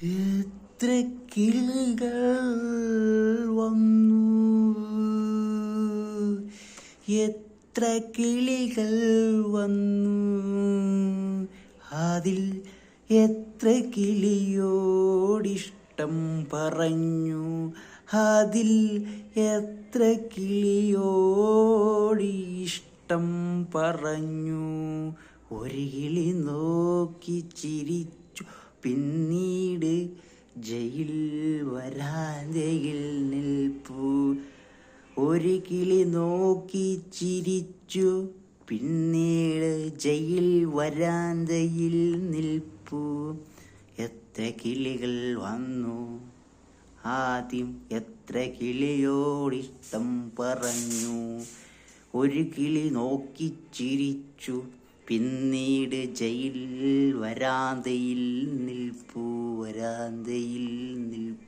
എത്ര കിളികൾ വന്നു, എത്ര കിളികൾ വന്നു, അതിൽ എത്ര കിളിയോടിഷ്ടം പറഞ്ഞു, അതിൽ എത്ര കിളിയോടിഷ്ടം പറഞ്ഞു. ഒരു കിളി നോക്കി ചിരിച്ചു, പിന്നീട് ജയിൽ വരാന്തയിൽ നിൽപ്പു. ഒരു കിളി നോക്കി ചിരിച്ചു, പിന്നീട് ജയിൽ വരാന്തയിൽ നിൽപ്പു. എത്ര കിളികൾ വന്നു, ആദ്യം എത്ര കിളിയോടിഷ്ടം പറഞ്ഞു. ഒരു കിളി നോക്കി ചിരിച്ചു, പിന്നീട് ജയിൽ വരാന്തയിൽ നിൽപ്പു, വരാന്തയിൽ നിൽപ്പു.